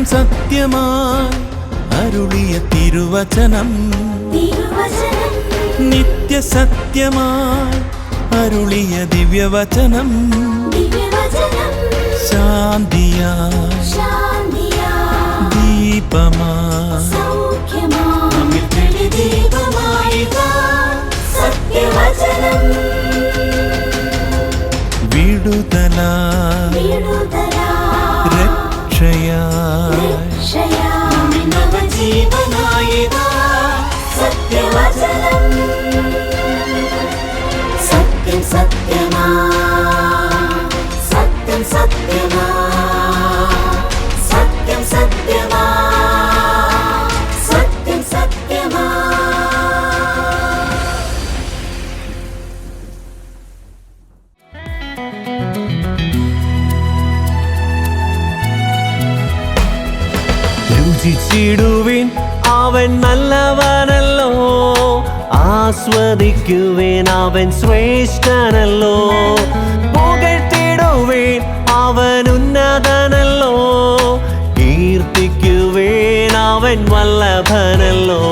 സത്യം സത്യമായി അരുളിയ തിരുവചനം, നിത്യസത്യമായി അരുളിയ ദിവ്യവചനം, ശാന്തിയായി ദീപമായി വിടുതലായി രക്ഷയായി സത്യവചനം. സത്യം സത്യമാ, സത്യം സത്യമാ, സത്യം സത്യമാ, സത്യം സത്യമാ. രുചിച്ചിടുവിൻ അവൻ നല്ലവനല്ലോ, ആസ്വദിക്കുവിൻ അവൻ ശ്രേഷ്ഠനല്ലോ. പുകഴ്ത്തിടുവിൻ അവൻ ഉന്നതനല്ലോ, കീർത്തിക്കുവിൻ അവൻ വല്ലഭനല്ലോ.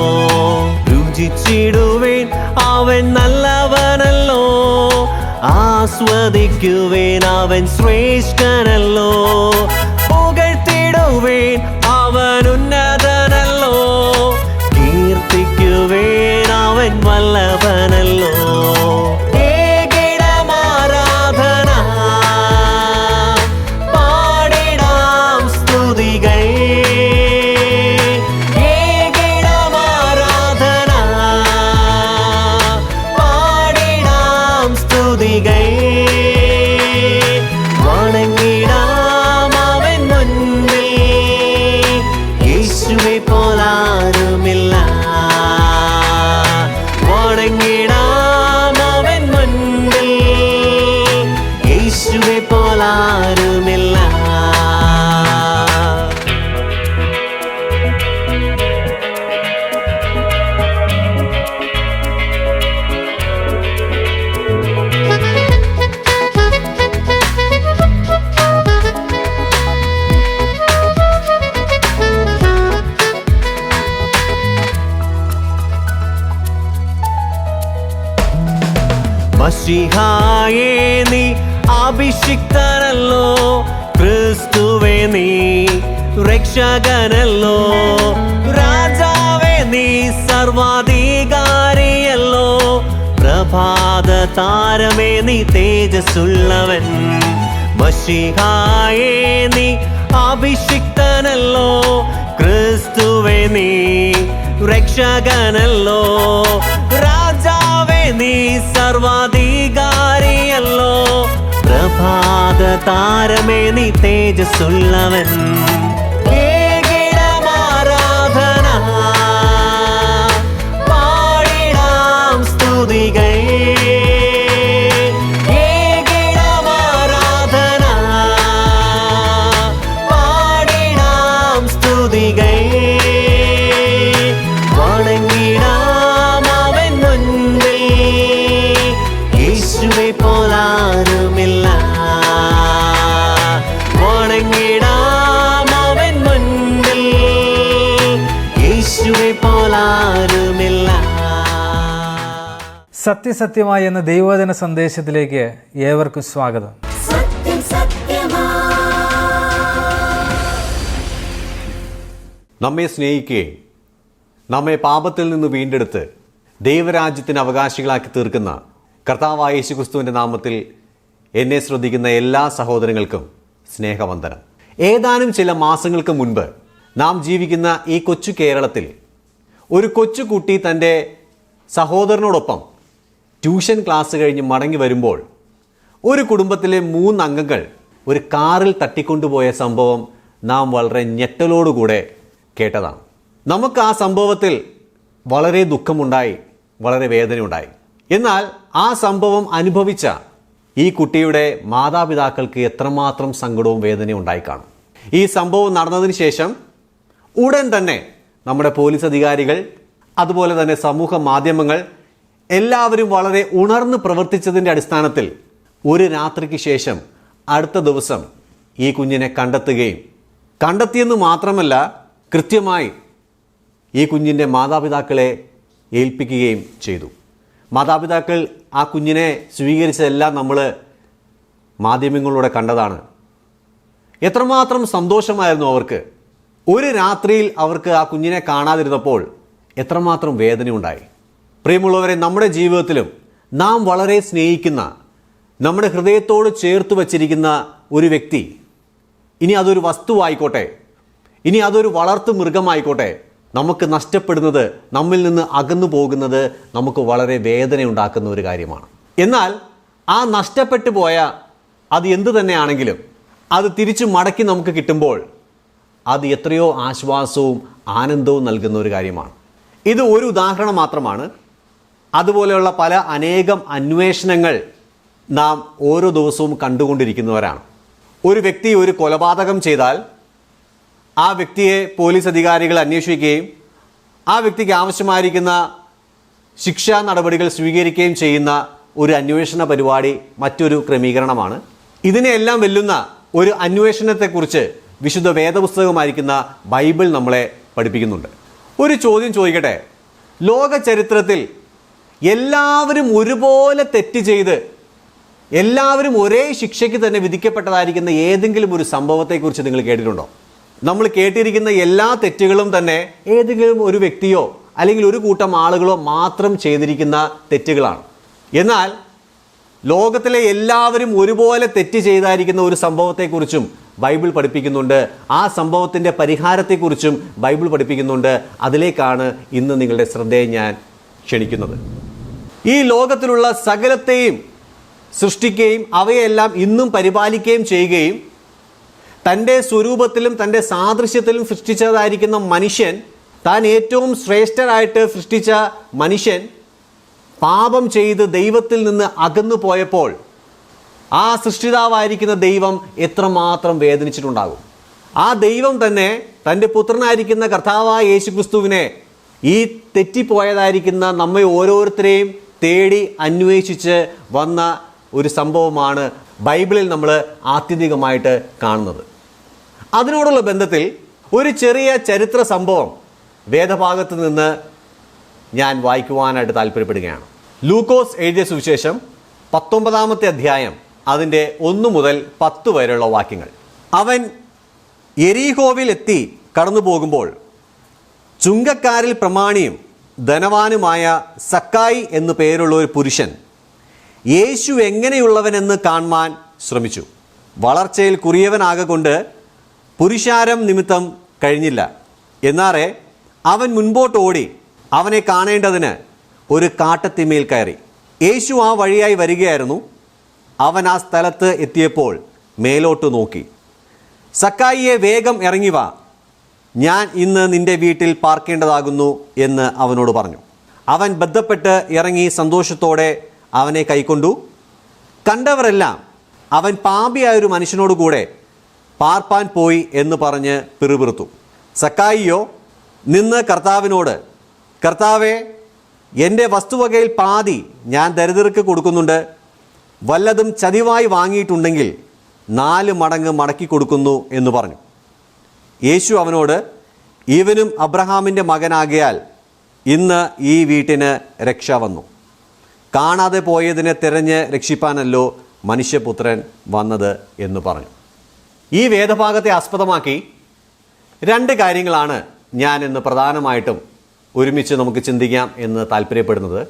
രുചിച്ചിടുവിൻ അവൻ നല്ലവനല്ലോ, ആസ്വദിക്കുവിൻ അവൻ ശ്രേഷ്ഠനല്ലോ. പുകഴ്ത്തിടുവിൻ അവൻ ഉന്നതനല്ലോ, കീർത്തിക്കുവേൻ അവൻ വല്ലഭനല്ലോ. ഏകിടമാരാധന പാടിടാം സ്തുതികൾ, ഏകിടമാരാധന പാടിടാം സ്തുതികൾ. വണങ്ങിടാം അവൻ മുന്നിൽ, യേശുവെ പോലാരുമില്ല. വണങ്ങിടാം അവൻ മുന്നിൽ, യേശുവെ പോലാരുമില്ല. മശിഹായേ നീ അഭിഷിക്തനല്ലോ, ക്രിസ്തുവേ നീ രക്ഷകനല്ലോ. രാജാവേ നീ സർവാധികാരിയല്ലോ, പ്രഭാത താരമേ നീ തേജസ്സുള്ളവൻ. മശിഹായേ നീ അഭിഷിക്തനല്ലോ, ക്രിസ്തുവേ നീ രക്ഷകനല്ലോ. രാജാവേ നീ സർവാധികാരിയല്ലോ, പ്രഭാത താരമേ നീ തേജസ്സുള്ളവൻ. ഏകിടമാരാധന പാടിടാം സ്തുതികൾ, ഏകിടമാരാധന പാടിടാം സ്തുതികൾ. വണങ്ങിടാം അവൻ മുന്നിൽ, യേശുവെ പോലാരുമില്ല. വണങ്ങിടാം അവൻ മുന്നിൽ, യേശുവെ പോലാരുമില്ല. സത്യസത്യമായി എന്ന ദൈവവചന സന്ദേശത്തിലേക്ക് ഏവർക്കും സ്വാഗതം. സത്യം സത്യമാ. നമ്മെ സ്നേഹിക്കുകയും നമ്മെ പാപത്തിൽ നിന്ന് വീണ്ടെടുത്ത് ദൈവരാജ്യത്തിന് അവകാശികളാക്കി തീർക്കുന്ന കർത്താവായ യേശുക്രിസ്തുവിൻ്റെ നാമത്തിൽ എന്നെ ശ്രദ്ധിക്കുന്ന എല്ലാ സഹോദരങ്ങൾക്കും സ്നേഹവന്ദനം. ഏതാനും ചില മാസങ്ങൾക്ക് മുൻപ് നാം ജീവിക്കുന്ന ഈ കൊച്ചു കേരളത്തിൽ ഒരു കൊച്ചു കുട്ടി തൻ്റെ സഹോദരനോടൊപ്പം ട്യൂഷൻ ക്ലാസ് കഴിഞ്ഞ് മടങ്ങി വരുമ്പോൾ ഒരു കുടുംബത്തിലെ 3 അംഗങ്ങൾ ഒരു കാറിൽ തട്ടിക്കൊണ്ടുപോയ സംഭവം നാം വളരെ ഞെട്ടലോടുകൂടെ കേട്ടതാണ്. നമുക്ക് ആ സംഭവത്തിൽ വളരെ ദുഃഖമുണ്ടായി, വളരെ വേദനയുണ്ടായി. എന്നാൽ ആ സംഭവം അനുഭവിച്ച ഈ കുട്ടിയുടെ മാതാപിതാക്കൾക്ക് എത്രമാത്രം സങ്കടവും വേദനയും ഉണ്ടായി കാണും. ഈ സംഭവം നടന്നതിന് ശേഷം ഉടൻ തന്നെ നമ്മുടെ പോലീസ് അധികാരികൾ, അതുപോലെ തന്നെ സമൂഹ മാധ്യമങ്ങൾ എല്ലാവരും വളരെ ഉണർന്ന് പ്രവർത്തിച്ചതിൻ്റെ അടിസ്ഥാനത്തിൽ ഒരു രാത്രിക്ക് ശേഷം അടുത്ത ദിവസം ഈ കുഞ്ഞിനെ കണ്ടെത്തുകയും കണ്ടെത്തിയെന്ന് മാത്രമല്ല, കൃത്യമായി ഈ കുഞ്ഞിൻ്റെ മാതാപിതാക്കളെ ഏൽപ്പിക്കുകയും ചെയ്തു. മാതാപിതാക്കൾ ആ കുഞ്ഞിനെ സ്വീകരിച്ചതെല്ലാം നമ്മൾ മാധ്യമങ്ങളിലൂടെ കണ്ടതാണ്. എത്രമാത്രം സന്തോഷമായിരുന്നു അവർക്ക്. ഒരു രാത്രിയിൽ അവർക്ക് ആ കുഞ്ഞിനെ കാണാതിരുന്നപ്പോൾ എത്രമാത്രം വേദനയുണ്ടായി. പ്രിയമുള്ളവരെ, നമ്മുടെ ജീവിതത്തിലും നാം വളരെ സ്നേഹിക്കുന്ന, നമ്മുടെ ഹൃദയത്തോട് ചേർത്ത് വച്ചിരിക്കുന്ന ഒരു വ്യക്തി, ഇനി അതൊരു വസ്തുവായിക്കോട്ടെ, ഇനി അതൊരു വളർത്തു മൃഗമായിക്കോട്ടെ, നമുക്ക് നഷ്ടപ്പെടുന്നത്, നമ്മിൽ നിന്ന് അകന്നു പോകുന്നത് നമുക്ക് വളരെ വേദനയുണ്ടാക്കുന്ന ഒരു കാര്യമാണ്. എന്നാൽ ആ നഷ്ടപ്പെട്ടു പോയ അത് എന്തു തന്നെയാണെങ്കിലും അത് തിരിച്ചു മടക്കി നമുക്ക് കിട്ടുമ്പോൾ അത് എത്രയോ ആശ്വാസവും ആനന്ദവും നൽകുന്ന ഒരു കാര്യമാണ്. ഇത് ഒരു ഉദാഹരണം മാത്രമാണ്. അതുപോലെയുള്ള പല അനേകം അന്വേഷണങ്ങൾ നാം ഓരോ ദിവസവും കണ്ടുകൊണ്ടിരിക്കുന്നവരാണ്. ഒരു വ്യക്തി ഒരു കൊലപാതകം ചെയ്താൽ ആ വ്യക്തിയെ പോലീസ് അധികാരികൾ അന്വേഷിക്കുകയും ആ വ്യക്തിക്ക് ആവശ്യമായിരിക്കുന്ന ശിക്ഷാ നടപടികൾ സ്വീകരിക്കുകയും ചെയ്യുന്ന ഒരു അന്വേഷണ പരിപാടി മറ്റൊരു ക്രമീകരണമാണ്. ഇതിനെയെല്ലാം വെല്ലുന്ന ഒരു അന്വേഷണത്തെക്കുറിച്ച് വിശുദ്ധ വേദപുസ്തകമായിരിക്കുന്ന ബൈബിൾ നമ്മളെ പഠിപ്പിക്കുന്നുണ്ട്. ഒരു ചോദ്യം ചോദിക്കട്ടെ. ലോക ചരിത്രത്തിൽ എല്ലാവരും ഒരുപോലെ തെറ്റ് ചെയ്ത് എല്ലാവരും ഒരേ ശിക്ഷയ്ക്ക് തന്നെ വിധിക്കപ്പെട്ടതായിരിക്കുന്ന ഏതെങ്കിലും ഒരു സംഭവത്തെക്കുറിച്ച് നിങ്ങൾ കേട്ടിട്ടുണ്ടോ? നമ്മൾ കേട്ടിരിക്കുന്ന എല്ലാ തെറ്റുകളും തന്നെ ഏതെങ്കിലും ഒരു വ്യക്തിയോ അല്ലെങ്കിൽ ഒരു കൂട്ടം ആളുകളോ മാത്രം ചെയ്തിരിക്കുന്ന തെറ്റുകളാണ്. എന്നാൽ ലോകത്തിലെ എല്ലാവരും ഒരുപോലെ തെറ്റ് ചെയ്തായിരിക്കുന്ന ഒരു സംഭവത്തെക്കുറിച്ചും ബൈബിൾ പഠിപ്പിക്കുന്നുണ്ട്. ആ സംഭവത്തിൻ്റെ പരിഹാരത്തെക്കുറിച്ചും ബൈബിൾ പഠിപ്പിക്കുന്നുണ്ട്. അതിലേക്കാണ് ഇന്ന് നിങ്ങളുടെ ശ്രദ്ധയെ ഞാൻ ക്ഷണിക്കുന്നത്. ഈ ലോകത്തിലുള്ള സകലത്തെയും സൃഷ്ടിക്കുകയും അവയെല്ലാം ഇന്നും പരിപാലിക്കുകയും ചെയ്യുകയും തൻ്റെ സ്വരൂപത്തിലും തൻ്റെ സാദൃശ്യത്തിലും സൃഷ്ടിച്ചതായിരിക്കുന്ന മനുഷ്യൻ, താൻ ഏറ്റവും ശ്രേഷ്ഠരായിട്ട് സൃഷ്ടിച്ച മനുഷ്യൻ പാപം ചെയ്ത് ദൈവത്തിൽ നിന്ന് അകന്നു പോയപ്പോൾ ആ സൃഷ്ടിതാവായിരിക്കുന്ന ദൈവം എത്രമാത്രം വേദനിച്ചിട്ടുണ്ടാകും. ആ ദൈവം തന്നെ തൻ്റെ പുത്രനായിരിക്കുന്ന കർത്താവായ യേശുക്രിസ്തുവിനെ ഈ തെറ്റിപ്പോയതായിരിക്കുന്ന നമ്മെ ഓരോരുത്തരെയും തേടി അന്വേഷിച്ച് വന്ന ഒരു സംഭവമാണ് ബൈബിളിൽ നമ്മൾ ആത്യന്തികമായിട്ട് കാണുന്നത്. അതിനോടുള്ള ബന്ധത്തിൽ ഒരു ചെറിയ ചരിത്ര സംഭവം വേദഭാഗത്ത് നിന്ന് ഞാൻ വായിക്കുവാനായിട്ട് താല്പര്യപ്പെടുകയാണ്. ലൂക്കോസ് എഴുതിയ സുവിശേഷം 19-ാമത്തെ അധ്യായം അതിൻ്റെ 1 മുതൽ 10 വരെയുള്ള വാക്യങ്ങൾ. അവൻ യെരീഹോവിൽ എത്തി കടന്നു പോകുമ്പോൾ ചുങ്കക്കാരിൽ പ്രമാണിയും ധനവാനുമായ സക്കായി എന്നു പേരുള്ള ഒരു പുരുഷൻ യേശു എങ്ങനെയുള്ളവനെന്ന് കാണുവാൻ ശ്രമിച്ചു. വളർച്ചയിൽ കുറിയവനാകൊണ്ട് പുരുഷാരം നിമിത്തം കഴിഞ്ഞില്ല. എന്നാറെ അവൻ മുൻപോട്ട് ഓടി അവനെ കാണേണ്ടതിന് ഒരു കാട്ടത്തിമേൽ കയറി. യേശു ആ വഴിയായി വരികയായിരുന്നു. അവൻ ആ സ്ഥലത്ത് എത്തിയപ്പോൾ മേലോട്ട് നോക്കി, സക്കായിയെ വേഗം ഇറങ്ങി വാ, ഞാൻ ഇന്ന് നിന്റെ വീട്ടിൽ പാർക്കേണ്ടതാകുന്നു എന്ന് അവനോട് പറഞ്ഞു. അവൻ ബന്ധപ്പെട്ട് ഇറങ്ങി സന്തോഷത്തോടെ അവനെ കൈക്കൊണ്ടു. കണ്ടവരെല്ലാം അവൻ പാപിയായൊരു മനുഷ്യനോട് കൂടെ പാർപ്പാൻ പോയി എന്ന് പറഞ്ഞ് പിറുപിറുത്തു. സക്കായിയോ നിന്ന് കർത്താവിനോട്, കർത്താവേ, എൻ്റെ വസ്തുവകയിൽ പാതി ഞാൻ ദരിദ്രർക്ക് കൊടുക്കുന്നുണ്ട്. വല്ലതും ചതിവായി വാങ്ങിയിട്ടുണ്ടെങ്കിൽ 4 മടങ്ങ് മടക്കി കൊടുക്കുന്നു എന്ന് പറഞ്ഞു. യേശു അവനോട്, ഇവനും അബ്രഹാമിൻ്റെ മകനാകിയാൽ ഇന്ന് ഈ വീട്ടിന് രക്ഷ വന്നു. കാണാതെ പോയതിനെ തിരഞ്ഞ് രക്ഷിപ്പാനല്ലോ മനുഷ്യപുത്രൻ വന്നത് എന്ന് പറഞ്ഞു. ഈ വേദഭാഗത്തെ ആസ്പദമാക്കി 2 കാര്യങ്ങളാണ് ഞാൻ ഇന്ന് പ്രധാനമായിട്ടും ഒരുമിച്ച് നമുക്ക് ചിന്തിക്കാം എന്ന് താല്പര്യപ്പെടുന്നത്.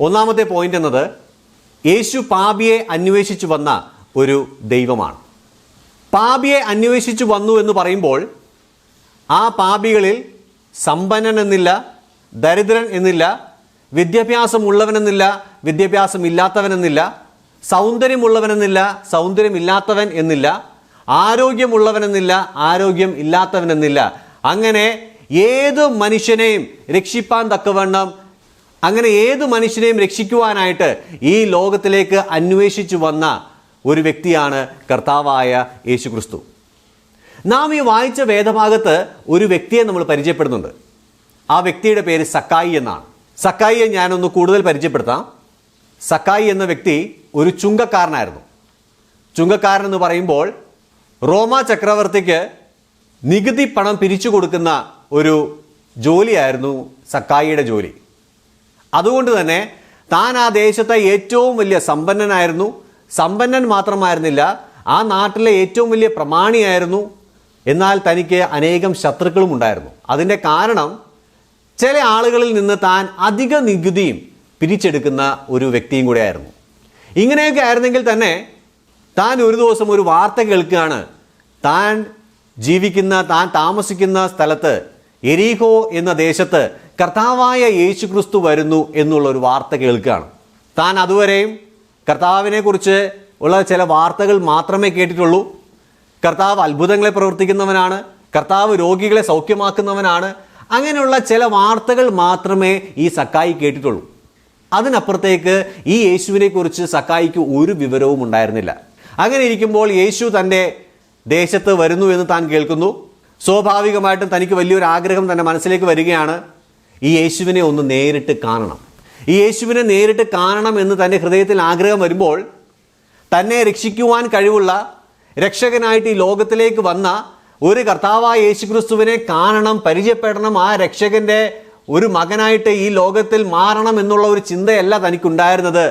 ഒന്നാമത്തെ പോയിന്റ് എന്നത് യേശു പാപിയെ അന്വേഷിച്ചു വന്ന ഒരു ദൈവമാണ്. പാപിയെ അന്വേഷിച്ചു വന്നു എന്ന് പറയുമ്പോൾ ആ പാപികളിൽ സമ്പന്നൻ എന്നില്ല, ദരിദ്രൻ എന്നില്ല, വിദ്യാഭ്യാസമുള്ളവനെന്നില്ല, വിദ്യാഭ്യാസമില്ലാത്തവനെന്നില്ല, സൗന്ദര്യമുള്ളവനെന്നില്ല, സൗന്ദര്യമില്ലാത്തവൻ എന്നില്ല, ആരോഗ്യമുള്ളവനെന്നില്ല, ആരോഗ്യം ഇല്ലാത്തവനെന്നില്ല. അങ്ങനെ ഏത് മനുഷ്യനെയും രക്ഷിപ്പാൻ തക്കവണ്ണം, അങ്ങനെ ഏത് മനുഷ്യനെയും രക്ഷിക്കുവാനായിട്ട് ഈ ലോകത്തിലേക്ക് അന്വേഷിച്ചു വന്ന ഒരു വ്യക്തിയാണ് കർത്താവായ യേശുക്രിസ്തു. നാം ഈ വായിച്ച വേദഭാഗത്ത് ഒരു വ്യക്തിയെ നമ്മൾ പരിചയപ്പെടുന്നുണ്ട്. ആ വ്യക്തിയുടെ പേര് സക്കായി എന്നാണ്. സക്കായിയെ ഞാനൊന്ന് കൂടുതൽ പരിചയപ്പെടുത്താം. സക്കായി എന്ന വ്യക്തി ഒരു ചുങ്കക്കാരനായിരുന്നു. ചുങ്കക്കാരൻ എന്ന് പറയുമ്പോൾ റോമ ചക്രവർത്തിക്ക് നികുതി പണം പിരിച്ചു കൊടുക്കുന്ന ഒരു ജോലിയായിരുന്നു സക്കായിയുടെ ജോലി. അതുകൊണ്ട് തന്നെ താൻ ആ ദേശത്തെ ഏറ്റവും വലിയ സമ്പന്നനായിരുന്നു. സമ്പന്നൻ മാത്രമായിരുന്നില്ല, ആ നാട്ടിലെ ഏറ്റവും വലിയ പ്രമാണിയായിരുന്നു. എന്നാൽ തനിക്ക് അനേകം ശത്രുക്കളും ഉണ്ടായിരുന്നു. അതിൻ്റെ കാരണം ചില ആളുകളിൽ നിന്ന് താൻ അധിക നികുതിയും പിരിച്ചെടുക്കുന്ന ഒരു വ്യക്തിയും കൂടെ ആയിരുന്നു. ഇങ്ങനെയൊക്കെ ആയിരുന്നെങ്കിൽ തന്നെ താൻ ഒരു ദിവസം ഒരു വാർത്ത കേൾക്കുകയാണ്. താൻ താമസിക്കുന്ന സ്ഥലത്ത് എരീഹോ എന്ന ദേശത്ത് കർത്താവായ യേശു ക്രിസ്തു വരുന്നു എന്നുള്ളൊരു വാർത്ത കേൾക്കുകയാണ്. താൻ അതുവരെയും കർത്താവിനെ കുറിച്ച് ഉള്ള ചില വാർത്തകൾ മാത്രമേ കേട്ടിട്ടുള്ളൂ. കർത്താവ് അത്ഭുതങ്ങളെ പ്രവർത്തിക്കുന്നവനാണ്, കർത്താവ് രോഗികളെ സൗഖ്യമാക്കുന്നവനാണ്, അങ്ങനെയുള്ള ചില വാർത്തകൾ മാത്രമേ ഈ സക്കായി കേട്ടിട്ടുള്ളൂ. അതിനപ്പുറത്തേക്ക് ഈ യേശുവിനെ കുറിച്ച് സക്കായിക്ക് ഒരു വിവരവും ഉണ്ടായിരുന്നില്ല. അങ്ങനെ ഇരിക്കുമ്പോൾ യേശു തൻ്റെ ദേശത്ത് വരുന്നു എന്ന് താൻ കേൾക്കുന്നു. സ്വാഭാവികമായിട്ടും തനിക്ക് വലിയൊരു ആഗ്രഹം തൻ്റെ മനസ്സിലേക്ക് വരികയാണ്. ഈ യേശുവിനെ ഒന്ന് നേരിട്ട് കാണണം, ഈ യേശുവിനെ നേരിട്ട് കാണണം എന്ന് തൻ്റെ ഹൃദയത്തിൽ ആഗ്രഹം വരുമ്പോൾ തന്നെ രക്ഷിക്കുവാൻ കഴിവുള്ള രക്ഷകനായിട്ട് ഈ ലോകത്തിലേക്ക് വന്ന ഒരു കർത്താവായ യേശു ക്രിസ്തുവിനെ കാണണം, പരിചയപ്പെടണം, ആ രക്ഷകൻ്റെ ഒരു മകനായിട്ട് ഈ ലോകത്തിൽ മാറണം എന്നുള്ള ഒരു ചിന്തയല്ല തനിക്കുണ്ടായിരുന്നത്.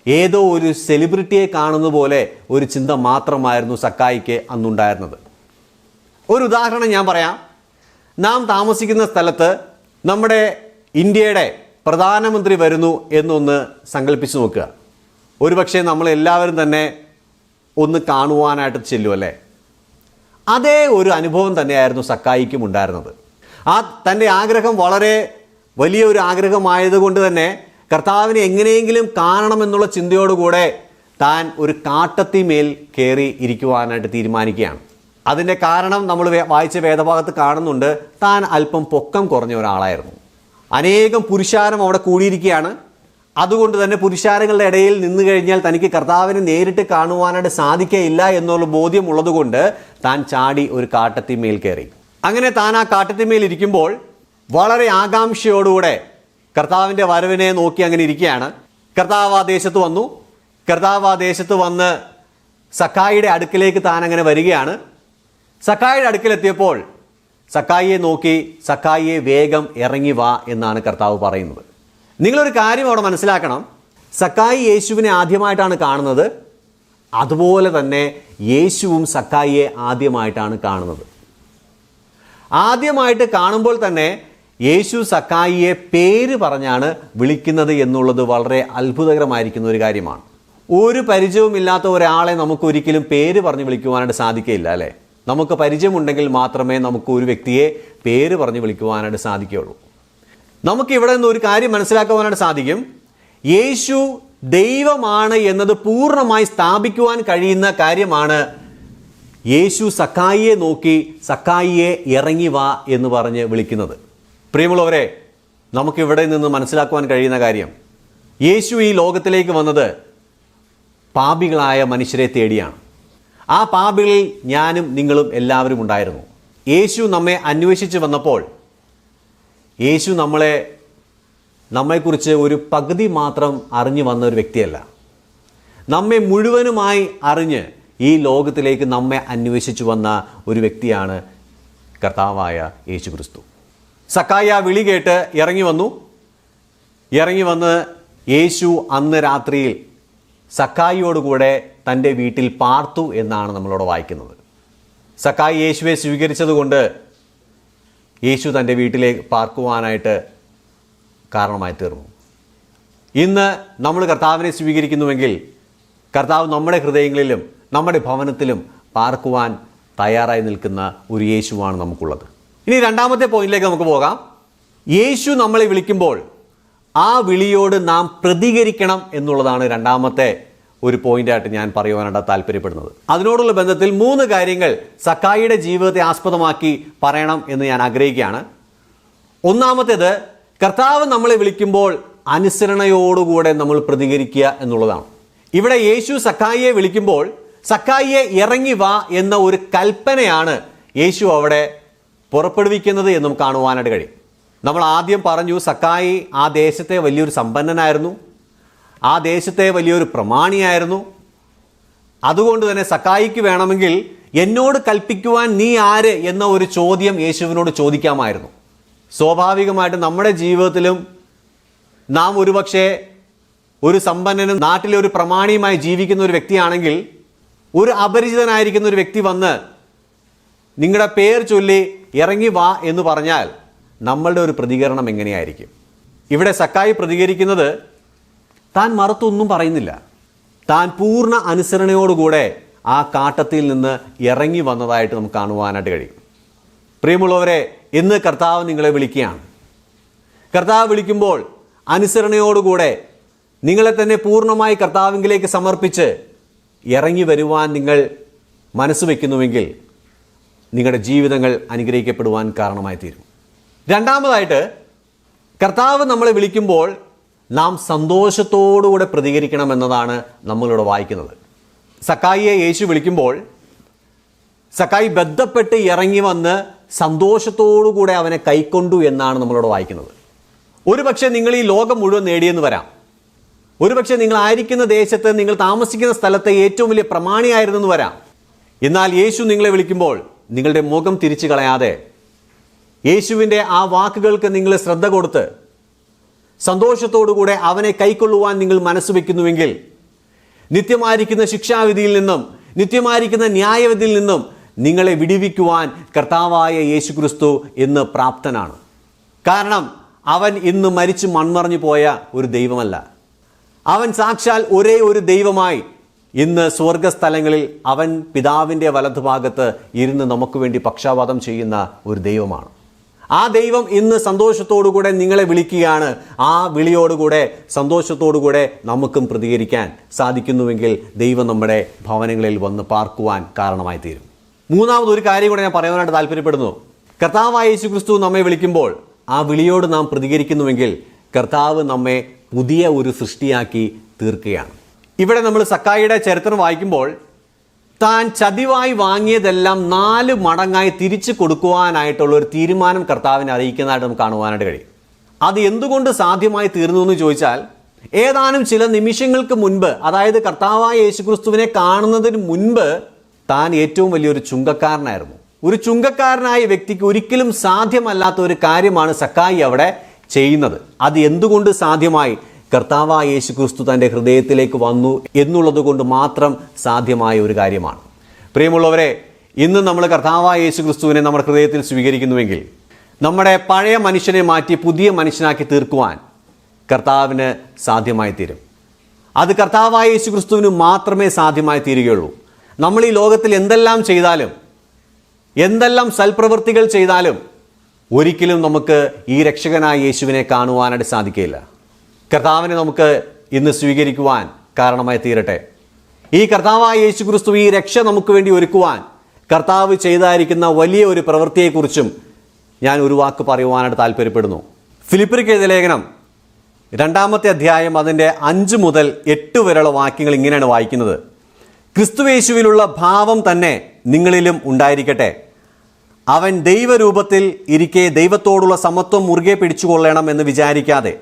ഏതോ ഒരു സെലിബ്രിറ്റിയെ കാണുന്ന പോലെ ഒരു ചിന്ത മാത്രമായിരുന്നു സക്കായിക്ക് അന്നുണ്ടായിരുന്നത്. ഒരു ഉദാഹരണം ഞാൻ പറയാം. നാം താമസിക്കുന്ന സ്ഥലത്ത് നമ്മുടെ ഇന്ത്യയുടെ പ്രധാനമന്ത്രി വരുന്നു എന്നൊന്ന് സങ്കല്പിച്ച് നോക്കുക. ഒരുപക്ഷെ നമ്മളെല്ലാവരും തന്നെ ഒന്ന് കാണുവാനായിട്ട് ചെല്ലുമല്ലേ? അതേ ഒരു അനുഭവം തന്നെയായിരുന്നു സക്കായിക്കും ഉണ്ടായിരുന്നത്. തൻ്റെ ആഗ്രഹം വളരെ വലിയൊരു ആഗ്രഹമായതുകൊണ്ട് തന്നെ കർത്താവിനെ എങ്ങനെയെങ്കിലും കാണണമെന്നുള്ള ചിന്തയോടുകൂടെ താൻ ഒരു കാട്ടത്തിമേൽ കയറി ഇരിക്കുവാനായിട്ട് തീരുമാനിക്കുകയാണ്. അതിൻ്റെ കാരണം നമ്മൾ വായിച്ച വേദഭാഗത്ത് കാണുന്നുണ്ട്. താൻ അല്പം പൊക്കം കുറഞ്ഞ ഒരാളായിരുന്നു. അനേകം പുരുഷാരം അവിടെ കൂടിയിരിക്കുകയാണ്. അതുകൊണ്ട് തന്നെ പുരുഷാരങ്ങളുടെ ഇടയിൽ നിന്ന് കഴിഞ്ഞാൽ തനിക്ക് കർത്താവിനെ നേരിട്ട് കാണുവാനായിട്ട് സാധിക്കുകയില്ല എന്നുള്ള ബോധ്യമുള്ളത് കൊണ്ട് താൻ ചാടി ഒരു കാട്ടത്തിമേൽ കയറി. അങ്ങനെ താൻ ആ കാട്ടത്തിമേൽ ഇരിക്കുമ്പോൾ വളരെ ആകാംക്ഷയോടുകൂടെ കർത്താവിൻ്റെ വരവിനെ നോക്കി അങ്ങനെ ഇരിക്കുകയാണ്. കർത്താവ് ആ ദേശത്ത് വന്നു. കർത്താവ് ആ ദേശത്ത് വന്ന് സക്കായിയുടെ അടുക്കിലേക്ക് താൻ അങ്ങനെ വരികയാണ്. സക്കായിയുടെ അടുക്കിലെത്തിയപ്പോൾ സക്കായിയെ നോക്കി, സക്കായിയെ വേഗം ഇറങ്ങി വാ എന്നാണ് കർത്താവ് പറയുന്നത്. നിങ്ങളൊരു കാര്യം അവിടെ മനസ്സിലാക്കണം. സക്കായി യേശുവിനെ ആദ്യമായിട്ടാണ് കാണുന്നത്. അതുപോലെ തന്നെ യേശുവും സക്കായിയെ ആദ്യമായിട്ടാണ് കാണുന്നത്. ആദ്യമായിട്ട് കാണുമ്പോൾ തന്നെ യേശു സക്കായിയെ പേര് പറഞ്ഞാണ് വിളിക്കുന്നത് എന്നുള്ളത് വളരെ അത്ഭുതകരമായിരിക്കുന്ന ഒരു കാര്യമാണ്. ഒരു പരിചയവുമില്ലാത്ത ഒരാളെ നമുക്ക് ഒരിക്കലും പേര് പറഞ്ഞ് വിളിക്കുവാനായിട്ട് സാധിക്കില്ല, അല്ലേ? നമുക്ക് പരിചയമുണ്ടെങ്കിൽ മാത്രമേ നമുക്ക് ഒരു വ്യക്തിയെ പേര് പറഞ്ഞ് വിളിക്കുവാനായിട്ട് സാധിക്കുകയുള്ളൂ. നമുക്കിവിടെ നിന്ന് ഒരു കാര്യം മനസ്സിലാക്കുവാനായിട്ട് സാധിക്കും. യേശു ദൈവമാണ് എന്നത് പൂർണ്ണമായി സ്ഥാപിക്കുവാൻ കഴിയുന്ന കാര്യമാണ് യേശു സക്കായിയെ നോക്കി സക്കായിയെ ഇറങ്ങി വാ എന്ന് പറഞ്ഞ് വിളിക്കുന്നത്. പ്രിയമുള്ളവരെ, നമുക്കിവിടെ നിന്ന് മനസ്സിലാക്കുവാൻ കഴിയുന്ന കാര്യം, യേശു ഈ ലോകത്തിലേക്ക് വന്നത് പാപികളായ മനുഷ്യരെ തേടിയാണ്. ആ പാപികളിൽ ഞാനും നിങ്ങളും എല്ലാവരും ഉണ്ടായിരുന്നു. യേശു നമ്മെ അന്വേഷിച്ച് വന്നപ്പോൾ യേശു നമ്മെക്കുറിച്ച് ഒരു പകുതി മാത്രം അറിഞ്ഞു വന്ന ഒരു വ്യക്തിയല്ല. നമ്മെ മുഴുവനുമായി അറിഞ്ഞ് ഈ ലോകത്തിലേക്ക് നമ്മെ അന്വേഷിച്ചു വന്ന ഒരു വ്യക്തിയാണ് കർത്താവായ യേശു ക്രിസ്തു. സക്കായി ആ വിളി കേട്ട് ഇറങ്ങി വന്ന് യേശു അന്ന് രാത്രിയിൽ സക്കായിയോടുകൂടെ തൻ്റെ വീട്ടിൽ പാർത്തു എന്നാണ് നമ്മളോട് വായിക്കുന്നത്. സക്കായി യേശുവെ സ്വീകരിച്ചതുകൊണ്ട് യേശു തൻ്റെ വീട്ടിലേക്ക് പാർക്കുവാനായിട്ട് കാരണമായി തീർന്നു. ഇന്ന് നമ്മൾ കർത്താവിനെ സ്വീകരിക്കുന്നുവെങ്കിൽ കർത്താവ് നമ്മുടെ ഹൃദയങ്ങളിലും നമ്മുടെ ഭവനത്തിലും പാർക്കുവാൻ തയ്യാറായി നിൽക്കുന്ന ഒരു യേശുവാണ് നമുക്കുള്ളത്. ഇനി രണ്ടാമത്തെ പോയിന്റിലേക്ക് നമുക്ക് പോകാം. യേശു നമ്മളെ വിളിക്കുമ്പോൾ ആ വിളിയോട് നാം പ്രതികരിക്കണം എന്നുള്ളതാണ് രണ്ടാമത്തെ ഒരു പോയിന്റായിട്ട് ഞാൻ പറയുവാനായിട്ട് താല്പര്യപ്പെടുന്നത്. അതിനോടുള്ള ബന്ധത്തിൽ 3 കാര്യങ്ങൾ സക്കായിയുടെ ജീവിതത്തെ ആസ്പദമാക്കി പറയണം എന്ന് ഞാൻ ആഗ്രഹിക്കുകയാണ്. ഒന്നാമത്തേത്, കർത്താവ് നമ്മളെ വിളിക്കുമ്പോൾ അനുസരണയോടുകൂടെ നമ്മൾ പ്രതികരിക്കുക എന്നുള്ളതാണ്. ഇവിടെ യേശു സക്കായിയെ വിളിക്കുമ്പോൾ സക്കായിയെ ഇറങ്ങി വാ എന്ന ഒരു കൽപ്പനയാണ് യേശു അവിടെ പുറപ്പെടുവിക്കുന്നത് എന്നും കാണുവാനായിട്ട് കഴിയും. നമ്മൾ ആദ്യം പറഞ്ഞു, സക്കായി ആ ദേശത്തെ വലിയൊരു സമ്പന്നനായിരുന്നു, ആ ദേശത്തെ വലിയൊരു പ്രമാണിയായിരുന്നു. അതുകൊണ്ട് തന്നെ സക്കായിക്ക് വേണമെങ്കിൽ എന്നോട് കൽപ്പിക്കുവാൻ നീ ആര് എന്ന ഒരു ചോദ്യം യേശുവിനോട് ചോദിക്കാമായിരുന്നു. സ്വാഭാവികമായിട്ട് നമ്മുടെ ജീവിതത്തിലും നാം ഒരുപക്ഷെ ഒരു സമ്പന്നനും നാട്ടിലെ ഒരു പ്രമാണിയുമായി ജീവിക്കുന്ന ഒരു വ്യക്തിയാണെങ്കിൽ ഒരു അപരിചിതനായിരിക്കുന്ന ഒരു വ്യക്തി വന്ന് നിങ്ങളുടെ പേർ ചൊല്ലി ഇറങ്ങി വാ എന്ന് പറഞ്ഞാൽ നമ്മളുടെ ഒരു പ്രതികരണം എങ്ങനെയായിരിക്കും? ഇവിടെ സക്കായി പ്രതികരിക്കുന്നത് താൻ മറുത്തൊന്നും പറയുന്നില്ല. താൻ പൂർണ്ണ അനുസരണയോടുകൂടെ ആ കാട്ടത്തിൽ നിന്ന് ഇറങ്ങി വന്നതായിട്ട് നമുക്ക് കാണുവാനായിട്ട് കഴിയും. പ്രിയമുള്ളവരെ, ഇന്ന് കർത്താവ് നിങ്ങളെ വിളിക്കുകയാണ്. കർത്താവ് വിളിക്കുമ്പോൾ അനുസരണയോടുകൂടെ നിങ്ങളെ തന്നെ പൂർണ്ണമായി കർത്താവിലേക്ക് സമർപ്പിച്ച് ഇറങ്ങി വരുവാൻ നിങ്ങൾ മനസ്സ് വയ്ക്കുന്നുവെങ്കിൽ നിങ്ങളുടെ ജീവിതങ്ങൾ അനുഗ്രഹിക്കപ്പെടുവാൻ കാരണമായി തീരും. രണ്ടാമതായിട്ട്, കർത്താവ് നമ്മളെ വിളിക്കുമ്പോൾ നാം സന്തോഷത്തോടുകൂടെ പ്രതികരിക്കണമെന്നതാണ് നമ്മളിവിടെ വായിക്കുന്നത്. സക്കായിയെ യേശു വിളിക്കുമ്പോൾ സക്കായി ബന്ധപ്പെട്ട് ഇറങ്ങി വന്ന് സന്തോഷത്തോടുകൂടെ അവനെ കൈക്കൊണ്ടു എന്നാണ് നമ്മളിവിടെ വായിക്കുന്നത്. ഒരുപക്ഷെ നിങ്ങൾ ഈ ലോകം മുഴുവൻ നേടിയെന്ന് വരാം. ഒരുപക്ഷെ നിങ്ങൾ ആയിരിക്കുന്ന ദേശത്ത്, നിങ്ങൾ താമസിക്കുന്ന സ്ഥലത്തെ ഏറ്റവും വലിയ പ്രമാണിയായിരുന്നെന്ന് വരാം. എന്നാൽ യേശു നിങ്ങളെ വിളിക്കുമ്പോൾ നിങ്ങളുടെ മുഖം തിരിച്ചു കളയാതെ യേശുവിൻ്റെ ആ വാക്കുകൾക്ക് നിങ്ങൾ ശ്രദ്ധ കൊടുത്ത് സന്തോഷത്തോടുകൂടെ അവനെ കൈക്കൊള്ളുവാൻ നിങ്ങൾ മനസ്സ് വയ്ക്കുന്നുവെങ്കിൽ നിത്യമായിരിക്കുന്ന ശിക്ഷാവിധിയിൽ നിന്നും നിത്യമായിരിക്കുന്ന ന്യായവിധിയിൽ നിന്നും നിങ്ങളെ വിടുവിക്കുവാൻ കർത്താവായ യേശുക്രിസ്തു ഇന്ന് പ്രാപ്തനാണ്. കാരണം അവൻ ഇന്ന് മരിച്ച് മൺമറഞ്ഞു പോയ ഒരു ദൈവമല്ല. അവൻ സാക്ഷാൽ ഒരേ ഒരു ദൈവമായി ഇന്ന് സ്വർഗസ്ഥലങ്ങളിൽ അവൻ പിതാവിൻ്റെ വലതുഭാഗത്ത് ഇരുന്ന് നമുക്ക് വേണ്ടി പക്ഷാപാതം ചെയ്യുന്ന ഒരു ദൈവമാണ്. ആ ദൈവം ഇന്ന് സന്തോഷത്തോടുകൂടെ നിങ്ങളെ വിളിക്കുകയാണ്. ആ വിളിയോടുകൂടെ സന്തോഷത്തോടുകൂടെ നമുക്കും പ്രതികരിക്കാൻ സാധിക്കുന്നുവെങ്കിൽ ദൈവം നമ്മുടെ ഭവനങ്ങളിൽ വന്ന് പാർക്കുവാൻ കാരണമായി തീരും. മൂന്നാമതൊരു കാര്യം കൂടെ ഞാൻ പറയാനായിട്ട് താല്പര്യപ്പെടുന്നു. കർത്താവായ യേശുക്രിസ്തു നമ്മെ വിളിക്കുമ്പോൾ ആ വിളിയോട് നാം പ്രതികരിക്കുന്നുവെങ്കിൽ കർത്താവ് നമ്മെ പുതിയ ഒരു സൃഷ്ടിയാക്കി തീർക്കുകയാണ്. ഇവിടെ നമ്മൾ സക്കായിയുടെ ചരിത്രം വായിക്കുമ്പോൾ താൻ ചതിവായി വാങ്ങിയതെല്ലാം 4 മടങ്ങായി തിരിച്ചു കൊടുക്കുവാനായിട്ടുള്ള ഒരു തീരുമാനം കർത്താവിനെ അറിയിക്കുന്നതായിട്ട് നമുക്ക് കാണുവാനായിട്ട് കഴിയും. അത് എന്തുകൊണ്ട് സാധ്യമായി തീർന്നു എന്ന് ചോദിച്ചാൽ, ഏതാനും ചില നിമിഷങ്ങൾക്ക് മുൻപ്, അതായത് കർത്താവായ യേശുക്രിസ്തുവിനെ കാണുന്നതിന് മുൻപ് താൻ ഏറ്റവും വലിയൊരു ചുങ്കക്കാരനായിരുന്നു. ഒരു ചുങ്കക്കാരനായ വ്യക്തിക്ക് ഒരിക്കലും സാധ്യമല്ലാത്ത ഒരു കാര്യമാണ് സക്കായി അവിടെ ചെയ്യുന്നത്. അത് എന്തുകൊണ്ട് സാധ്യമായി? കർത്താവായ യേശുക്രിസ്തു തൻ്റെ ഹൃദയത്തിലേക്ക് വന്നു എന്നുള്ളത് കൊണ്ട് മാത്രം സാധ്യമായ ഒരു കാര്യമാണ്. പ്രിയമുള്ളവരെ, ഇന്ന് നമ്മൾ കർത്താവായ യേശുക്രിസ്തുവിനെ നമ്മുടെ ഹൃദയത്തിൽ സ്വീകരിക്കുന്നുവെങ്കിൽ നമ്മുടെ പഴയ മനുഷ്യനെ മാറ്റി പുതിയ മനുഷ്യനാക്കി തീർക്കുവാൻ കർത്താവിന് സാധ്യമായി തീരും. അത് കർത്താവായ യേശുക്രിസ്തുവിന് മാത്രമേ സാധ്യമായി തീരുകയുള്ളൂ. നമ്മൾ ഈ ലോകത്തിൽ എന്തെല്ലാം ചെയ്താലും, എന്തെല്ലാം സൽപ്രവൃത്തികൾ ചെയ്താലും ഒരിക്കലും നമുക്ക് ഈ രക്ഷകനായ യേശുവിനെ കാണുവാനായിട്ട് സാധിക്കില്ല. കർത്താവിനെ നമുക്ക് ഇന്ന് സ്വീകരിക്കുവാൻ കാരണമായി തീരട്ടെ. ഈ കർത്താവായ യേശുക്രിസ്തു ഈ രക്ഷ നമുക്ക് വേണ്ടി ഒരുക്കുവാൻ കർത്താവ് ചെയ്തായിരിക്കുന്ന വലിയ ഒരു പ്രവൃത്തിയെക്കുറിച്ചും ഞാൻ ഒരു വാക്ക് പറയുവാനായിട്ട് താല്പര്യപ്പെടുന്നു. ഫിലിപ്പിയർക്ക് എഴുതിയ ലേഖനം 2-ാമത്തെ അധ്യായം അതിൻ്റെ 5 മുതൽ 8 വരെയുള്ള വാക്യങ്ങൾ ഇങ്ങനെയാണ് വായിക്കുന്നത്. ക്രിസ്തുയേശുവിലുള്ള ഭാവം തന്നെ നിങ്ങളിലും ഉണ്ടായിരിക്കട്ടെ. അവൻ ദൈവരൂപത്തിൽ ഇരിക്കെ ദൈവത്തോടുള്ള സമത്വം മുറുകെ പിടിച്ചുകൊള്ളണം എന്ന് വിചാരിക്കാതെ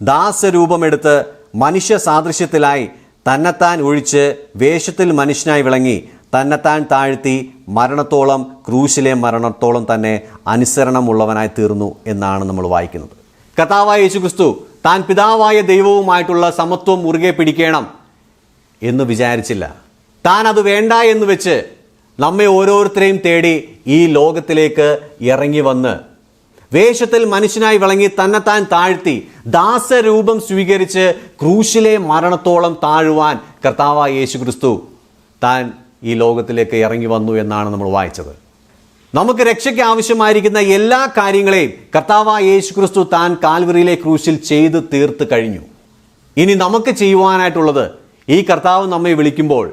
ദാസരൂപമെടുത്ത് മനുഷ്യ സാദൃശ്യത്തിലായി തന്നെത്താൻ ഒഴിച്ച് വേഷത്തിൽ മനുഷ്യനായി വിളങ്ങി തന്നെത്താൻ താഴ്ത്തി മരണത്തോളം, ക്രൂശിലെ മരണത്തോളം തന്നെ അനുസരണമുള്ളവനായി തീർന്നു എന്നാണ് നമ്മൾ വായിക്കുന്നത്. കർത്താവായ യേശുക്രിസ്തു താൻ പിതാവായ ദൈവവുമായിട്ടുള്ള സമത്വം മുറുകെ പിടിക്കണം എന്ന് വിചാരിച്ചില്ല. താൻ അത് വേണ്ട എന്ന് വെച്ച് നമ്മെ ഓരോരുത്തരെയും തേടി ഈ ലോകത്തിലേക്ക് ഇറങ്ങി വന്ന് വേഷത്തിൽ മനുഷ്യനായി വിളങ്ങി തന്നെത്താൻ താഴ്ത്തി ദാസരൂപം സ്വീകരിച്ച് ക്രൂശിലെ മരണത്തോളം താഴുവാൻ കർത്താവായ യേശുക്രിസ്തു താൻ ഈ ലോകത്തിലേക്ക് ഇറങ്ങി വന്നു എന്നാണ് നമ്മൾ വായിച്ചത്. നമുക്ക് രക്ഷയ്ക്ക് ആവശ്യമായിരിക്കുന്ന എല്ലാ കാര്യങ്ങളെയും കർത്താവായ യേശുക്രിസ്തു താൻ കാൽവറിയിലെ ക്രൂശിൽ ചെയ്ത് തീർത്ത് കഴിഞ്ഞു. ഇനി നമുക്ക് ചെയ്യുവാനായിട്ടുള്ളത് ഈ കർത്താവ് നമ്മെ വിളിക്കുമ്പോൾ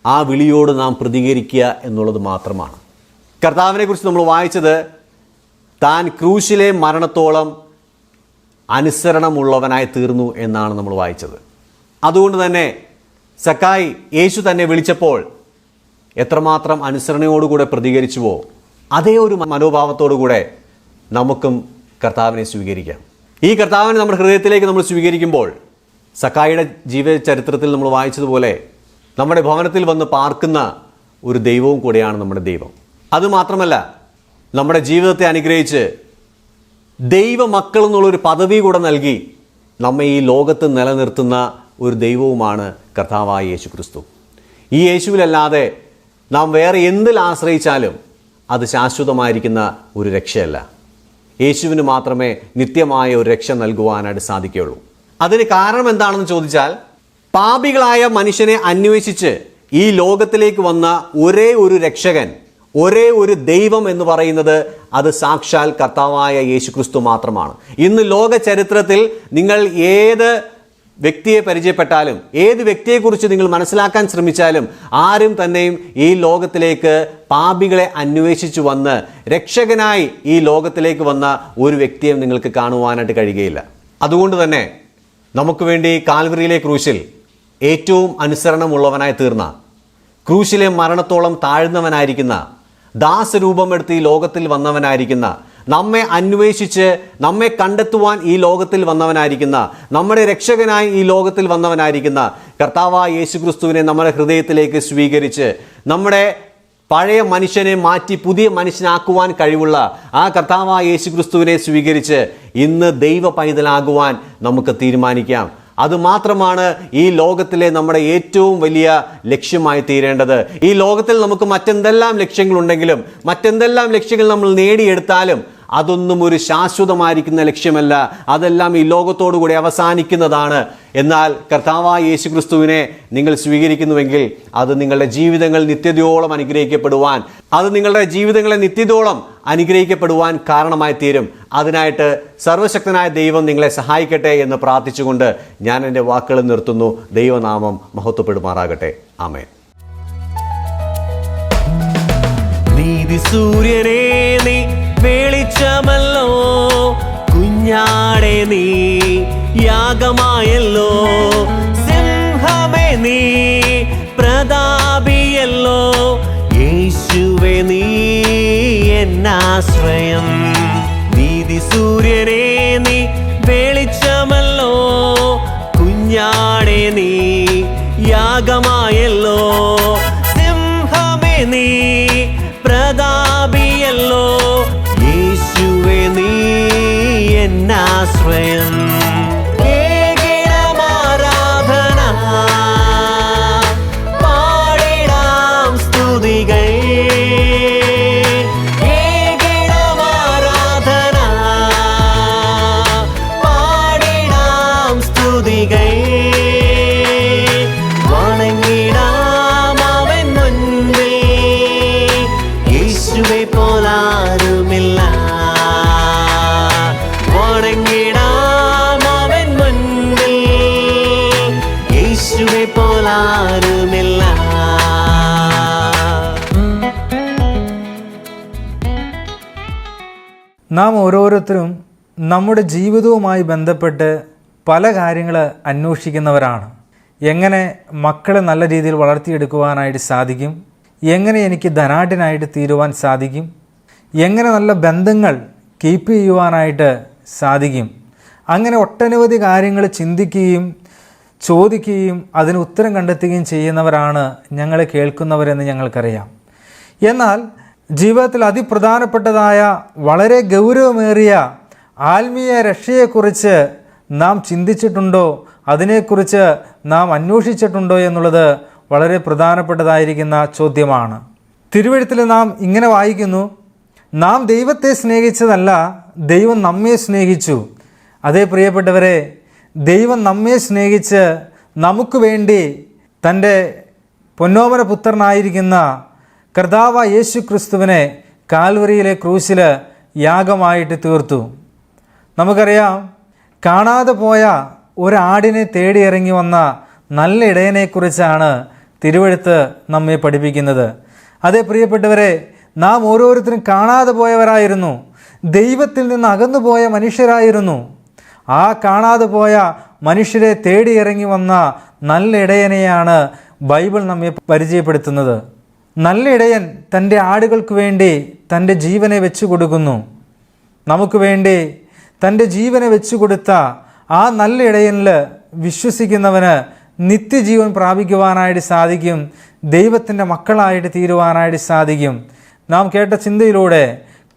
ആ വിളിയോട് നാം പ്രതികരിക്കുക എന്നുള്ളത് മാത്രമാണ്. കർത്താവിനെ കുറിച്ച് നമ്മൾ വായിച്ചത് താൻ ക്രൂശിലെ മരണത്തോളം അനുസരണമുള്ളവനായി തീർന്നു എന്നാണ് നമ്മൾ വായിച്ചത്. അതുകൊണ്ട് തന്നെ സക്കായി യേശു തന്നെ വിളിച്ചപ്പോൾ എത്രമാത്രം അനുസരണയോടുകൂടെ പ്രതികരിച്ചുവോ അതേ ഒരു മനോഭാവത്തോടുകൂടെ നമുക്കും കർത്താവിനെ സ്വീകരിക്കാം. ഈ കർത്താവിനെ നമ്മുടെ ഹൃദയത്തിലേക്ക് നമ്മൾ സ്വീകരിക്കുമ്പോൾ സക്കായിയുടെ ജീവിത ചരിത്രത്തിൽ നമ്മൾ വായിച്ചതുപോലെ നമ്മുടെ ഭവനത്തിൽ വന്ന് പാർക്കുന്ന ഒരു ദൈവവും കൂടെയാണ് നമ്മുടെ ദൈവം. അതുമാത്രമല്ല, നമ്മുടെ ജീവിതത്തെ അനുഗ്രഹിച്ച് ദൈവമക്കൾ എന്നുള്ളൊരു പദവി കൂടെ നൽകി നമ്മെ ഈ ലോകത്ത് നിലനിർത്തുന്ന ഒരു ദൈവവുമാണ് കർത്താവായ യേശു ക്രിസ്തു. ഈ യേശുവിലല്ലാതെ നാം വേറെ എന്തിൽ ആശ്രയിച്ചാലും അത് ശാശ്വതമായിരിക്കുന്ന ഒരു രക്ഷയല്ല. യേശുവിന് മാത്രമേ നിത്യമായ ഒരു രക്ഷ നൽകുവാനായിട്ട് സാധിക്കുകയുള്ളൂ. അതിന് കാരണം എന്താണെന്ന് ചോദിച്ചാൽ, പാപികളായ മനുഷ്യനെ അന്വേഷിച്ച് ഈ ലോകത്തിലേക്ക് വന്ന ഒരേ ഒരു രക്ഷകൻ, ഒരേ ഒരു ദൈവം എന്ന് പറയുന്നത് അത് സാക്ഷാൽ കർത്താവായ യേശു ക്രിസ്തു മാത്രമാണ്. ഇന്ന് ലോക ചരിത്രത്തിൽ നിങ്ങൾ ഏത് വ്യക്തിയെ പരിചയപ്പെട്ടാലും, ഏത് വ്യക്തിയെക്കുറിച്ച് നിങ്ങൾ മനസ്സിലാക്കാൻ ശ്രമിച്ചാലും, ആരും തന്നെയും ഈ ലോകത്തിലേക്ക് പാപികളെ അന്വേഷിച്ചു വന്ന് രക്ഷകനായി ഈ ലോകത്തിലേക്ക് വന്ന ഒരു വ്യക്തിയെ നിങ്ങൾക്ക് കാണുവാനായിട്ട് കഴിയുകയില്ല. അതുകൊണ്ട് തന്നെ നമുക്ക് വേണ്ടി കാൽവറിയിലെ ക്രൂശിൽ ഏറ്റവും അനുസരണമുള്ളവനായി തീർന്ന, ക്രൂശിലെ മരണത്തോളം താഴ്ന്നവനായിരിക്കുന്ന, ദാസരൂപമെടുത്ത് ഈ ലോകത്തിൽ വന്നവനായിരിക്കുന്ന, നമ്മെ അന്വേഷിച്ച് നമ്മെ കണ്ടെത്തുവാൻ ഈ ലോകത്തിൽ വന്നവനായിരിക്കുന്ന, നമ്മുടെ രക്ഷകനായി ഈ ലോകത്തിൽ വന്നവനായിരിക്കുന്ന കർത്താവായ യേശു ക്രിസ്തുവിനെ നമ്മുടെ ഹൃദയത്തിലേക്ക് സ്വീകരിച്ച് നമ്മുടെ പഴയ മനുഷ്യനെ മാറ്റി പുതിയ മനുഷ്യനാക്കുവാൻ കഴിവുള്ള ആ കർത്താവായ യേശു ക്രിസ്തുവിനെ സ്വീകരിച്ച് ഇന്ന് ദൈവ പൈതലാകുവാൻ നമുക്ക് തീരുമാനിക്കാം. അതുമാത്രമാണ് ഈ ലോകത്തിലെ നമ്മുടെ ഏറ്റവും വലിയ ലക്ഷ്യമായി തീരേണ്ടത്. ഈ ലോകത്തിൽ നമുക്ക് മറ്റെന്തെല്ലാം ലക്ഷ്യങ്ങളുണ്ടെങ്കിലും, മറ്റെന്തെല്ലാം ലക്ഷ്യങ്ങൾ നമ്മൾ നേടിയെടുത്താലും അതൊന്നും ഒരു ശാശ്വതമായിരിക്കുന്ന ലക്ഷ്യമല്ല. അതെല്ലാം ഈ ലോകത്തോടുകൂടി അവസാനിക്കുന്നതാണ്. എന്നാൽ കർത്താവായ യേശു ക്രിസ്തുവിനെ നിങ്ങൾ സ്വീകരിക്കുന്നുവെങ്കിൽ അത് നിങ്ങളുടെ ജീവിതങ്ങൾ നിത്യതയോളം അനുഗ്രഹിക്കപ്പെടുവാൻ, അത് നിങ്ങളുടെ ജീവിതങ്ങളെ നിത്യതയോളം അനുഗ്രഹിക്കപ്പെടുവാൻ കാരണമായി തീരും. അതിനായിട്ട് സർവശക്തനായ ദൈവം നിങ്ങളെ സഹായിക്കട്ടെ എന്ന് പ്രാർത്ഥിച്ചുകൊണ്ട് ഞാൻ എൻ്റെ വാക്കുകൾ നിർത്തുന്നു. ദൈവനാമം മഹത്വപ്പെടുമാറാകട്ടെ. ആമേൻ. നീതി സൂര്യനേ നീ വെളിച്ചമല്ലോ, കുഞ്ഞാടെ നീ യാഗമായല്ലോ, സിംഹമേ നീ പ്രതാപിയല്ലോ, യേശുവേ നീ എന്നാശ്രയം. നീതി സൂര്യനേ നീ വെളിച്ചമല്ലോ, കുഞ്ഞാടെ നീ യാഗമായല്ലോ, സിംഹമേ നീ പ്രതാപിയല്ലോ, യേശുവേ നീ എന്നാശ്രയം. ഏകീരമാരാധന പാടിടാം സ്തുതികൾ, ഏകീരമാരാധന പാടിടാം സ്തുതികൾ, വണങ്ങിടാം അവൻ മുൻപിൽ, യേശുവേ പോലാരുമില്ല. വണങ്ങിടാം അവൻ മുൻപിൽ, യേശുവേ പോലാരുമില്ല. നാം ഓരോരുത്തരും നമ്മുടെ ജീവിതവുമായി ബന്ധപ്പെട്ട് പല കാര്യങ്ങൾ അന്വേഷിക്കുന്നവരാണ്. എങ്ങനെ മക്കളെ നല്ല രീതിയിൽ വളർത്തിയെടുക്കുവാനായിട്ട് സാധിക്കും, എങ്ങനെ എനിക്ക് ധനാഢ്യനായിട്ട് തീരുവാൻ സാധിക്കും, എങ്ങനെ നല്ല ബന്ധങ്ങൾ കീപ്പ് ചെയ്യുവാനായിട്ട് സാധിക്കും, അങ്ങനെ ഒട്ടനവധി കാര്യങ്ങൾ ചിന്തിക്കുകയും ചോദിക്കുകയും അതിന് ഉത്തരം കണ്ടെത്തുകയും ചെയ്യുന്നവരാണ് ഞങ്ങളെ കേൾക്കുന്നവരെന്ന് ഞങ്ങൾക്കറിയാം. എന്നാൽ ജീവിതത്തിൽ അതിപ്രധാനപ്പെട്ടതായ വളരെ ഗൗരവമേറിയ ആത്മീയ രക്ഷയെക്കുറിച്ച് നാം ചിന്തിച്ചിട്ടുണ്ടോ, അതിനെക്കുറിച്ച് നാം അന്വേഷിച്ചിട്ടുണ്ടോ എന്നുള്ളത് വളരെ പ്രധാനപ്പെട്ടതായിരിക്കുന്ന ചോദ്യമാണ്. തിരുവെഴുത്തിൽ നാം ഇങ്ങനെ വായിക്കുന്നു, നാം ദൈവത്തെ സ്നേഹിച്ചതല്ല, ദൈവം നമ്മെ സ്നേഹിച്ചു. അതേ പ്രിയപ്പെട്ടവരെ, ദൈവം നമ്മെ സ്നേഹിച്ച് നമുക്ക് വേണ്ടി തൻ്റെ പൊന്നോമന പുത്രനായിരിക്കുന്ന കർത്താവായ യേശു ക്രിസ്തുവിനെ കാൽവറിയിലെ ക്രൂശിൽ യാഗമായിട്ട് തീർത്തു. നമുക്കറിയാം, കാണാതെ പോയ ഒരാടിനെ തേടിയിറങ്ങി വന്ന നല്ല ഇടയനെക്കുറിച്ചാണ് തിരുവെഴുത്ത് നമ്മെ പഠിപ്പിക്കുന്നത്. അതേ പ്രിയപ്പെട്ടവരെ, നാം ഓരോരുത്തരും കാണാതെ പോയവരായിരുന്നു, ദൈവത്തിൽ നിന്ന് അകന്നുപോയ മനുഷ്യരായിരുന്നു. ആ കാണാതെ പോയ മനുഷ്യരെ തേടിയിറങ്ങി വന്ന നല്ല ഇടയനെയാണ് ബൈബിൾ നമ്മെ പരിചയപ്പെടുത്തുന്നത്. നല്ല ഇടയൻ തൻ്റെ ആടുകൾക്ക് വേണ്ടി തൻ്റെ ജീവനെ വെച്ചു കൊടുക്കുന്നു. നമുക്ക് വേണ്ടി തൻ്റെ ജീവനെ വെച്ചു കൊടുത്ത ആ നല്ല ഇടയനിൽ വിശ്വസിക്കുന്നവന് നിത്യജീവൻ പ്രാപിക്കുവാനായിട്ട് സാധിക്കും. ദൈവത്തിൻ്റെ മക്കളായിട്ട് തീരുവാനായിട്ട് സാധിക്കും. നാം കേട്ട ചിന്തയിലൂടെ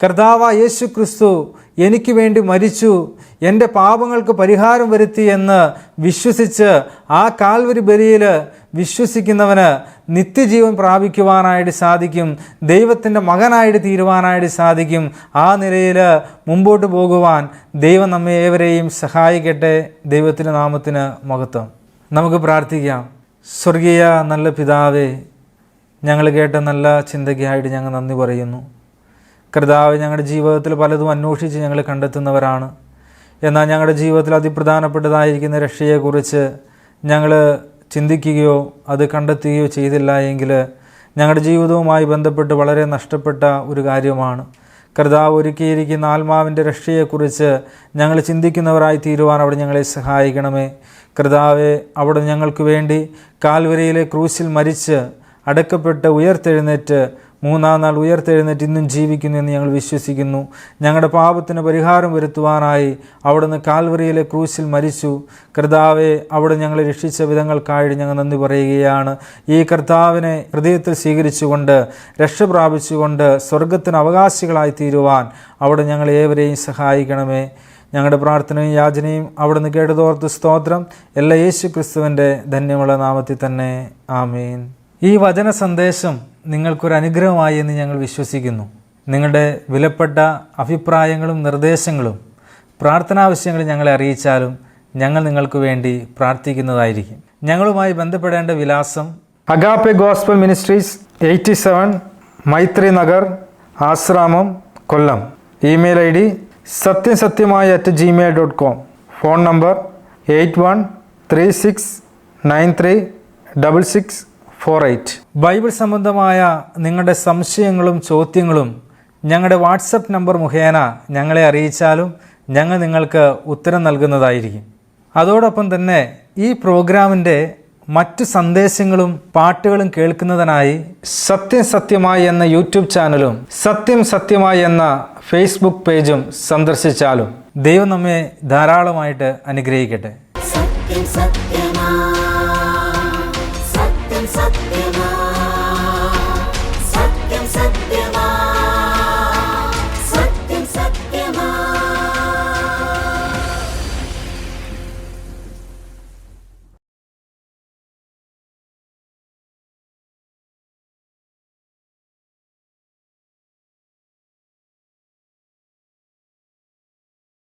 കർത്താവായ യേശു ക്രിസ്തു എനിക്ക് വേണ്ടി മരിച്ചു, എൻ്റെ പാപങ്ങൾക്ക് പരിഹാരം വരുത്തി എന്ന് വിശ്വസിച്ച് ആ കാൽവരി ബലിയിൽ വിശ്വസിക്കുന്നവന് നിത്യജീവൻ പ്രാപിക്കുവാനായിട്ട് സാധിക്കും. ദൈവത്തിൻ്റെ മകനായിട്ട് തീരുവാനായിട്ട് സാധിക്കും. ആ നിലയിൽ മുമ്പോട്ട് പോകുവാൻ ദൈവം നമ്മെ ഏവരെയും സഹായിക്കട്ടെ. ദൈവത്തിൻ്റെ നാമത്തിന് മഹത്വം. നമുക്ക് പ്രാർത്ഥിക്കാം. സ്വർഗീയ നല്ല പിതാവേ, ഞങ്ങൾ കേട്ട നല്ല ചിന്തയ്ക്കായിട്ട് ഞങ്ങൾ നന്ദി പറയുന്നു. കർത്താവ്, ഞങ്ങളുടെ ജീവിതത്തിൽ പലതും അന്വേഷിച്ച് ഞങ്ങൾ കണ്ടെത്തുന്നവരാണ്. എന്നാൽ ഞങ്ങളുടെ ജീവിതത്തിൽ അതിപ്രധാനപ്പെട്ടതായിരിക്കുന്ന രക്ഷയെക്കുറിച്ച് ഞങ്ങൾ ചിന്തിക്കുകയോ അത് കണ്ടെത്തുകയോ ചെയ്തില്ല എങ്കിൽ ഞങ്ങളുടെ ജീവിതവുമായി ബന്ധപ്പെട്ട് വളരെ നഷ്ടപ്പെട്ട ഒരു കാര്യമാണ്. കർത്താവ് ഒരുക്കിയിരിക്കുന്ന ആത്മാവിൻ്റെ രക്ഷയെക്കുറിച്ച് ഞങ്ങൾ ചിന്തിക്കുന്നവരായി തീരുവാൻ അവിടെ ഞങ്ങളെ സഹായിക്കണമേ. കർത്താവെ, അവിടെ ഞങ്ങൾക്ക് വേണ്ടി കാൽവരിയിലെ ക്രൂശിൽ മരിച്ച് അടക്കപ്പെട്ട് ഉയർത്തെഴുന്നേറ്റ് മൂന്നാം നാൾ ഉയർത്തെഴുന്നേറ്റ് ഇന്നും ജീവിക്കുന്നു എന്ന് ഞങ്ങൾ വിശ്വസിക്കുന്നു. ഞങ്ങളുടെ പാപത്തിന് പരിഹാരം വരുത്തുവാനായി അവിടുന്ന് കാൽവരിയിലെ ക്രൂശിൽ മരിച്ചു. കർത്താവെ, അവിടെ ഞങ്ങളെ രക്ഷിച്ച വിധങ്ങൾക്കായി ഞങ്ങൾ നന്ദി പറയുകയാണ്. ഈ കർത്താവിനെ ഹൃദയത്തിൽ സ്വീകരിച്ചുകൊണ്ട് രക്ഷ പ്രാപിച്ചുകൊണ്ട് സ്വർഗത്തിന് അവകാശികളായി തീരുവാൻ അവിടെ ഞങ്ങൾ ഏവരെയും സഹായിക്കണമേ. ഞങ്ങളുടെ പ്രാർത്ഥനയും യാചനയും അവിടുന്ന് കേട്ടതോർത്ത് സ്തോത്രം. എല്ലാ യേശു ക്രിസ്തുവിൻ്റെ ധന്യമുള്ള നാമത്തിൽ തന്നെ ആമേൻ. ഈ വചന സന്ദേശം നിങ്ങൾക്കൊരു അനുഗ്രഹമായി എന്ന് ഞങ്ങൾ വിശ്വസിക്കുന്നു. നിങ്ങളുടെ വിലപ്പെട്ട അഭിപ്രായങ്ങളും നിർദ്ദേശങ്ങളും പ്രാർത്ഥനാവശ്യങ്ങളും ഞങ്ങളെ അറിയിച്ചാലും ഞങ്ങൾ നിങ്ങൾക്ക് വേണ്ടി പ്രാർത്ഥിക്കുന്നതായിരിക്കും. ഞങ്ങളുമായി ബന്ധപ്പെടേണ്ട വിലാസം: Agape gospel ministries, 87 Maithri Nagar, Asramam, Kollam. Email ID satyasathyamaya@gmail.com. Phone number 8136936648. Bible സംബന്ധമായ നിങ്ങളുടെ സംശയങ്ങളും ചോദ്യങ്ങളും ഞങ്ങളുടെ വാട്സപ്പ് നമ്പർ മുഖേന ഞങ്ങളെ അറിയിച്ചാലും ഞങ്ങൾ നിങ്ങൾക്ക് ഉത്തരം നൽകുന്നതായിരിക്കും. അതോടൊപ്പം തന്നെ ഈ പ്രോഗ്രാമിൻ്റെ മറ്റ് സന്ദേശങ്ങളും പാട്ടുകളും കേൾക്കുന്നതിനായി സത്യം സത്യമായി എന്ന യൂട്യൂബ് ചാനലും സത്യം സത്യമായി എന്ന ഫേസ്ബുക്ക് പേജും സന്ദർശിച്ചാലും ദൈവം നമ്മെ ധാരാളമായിട്ട് അനുഗ്രഹിക്കട്ടെ. സത്യം സത്യമാ.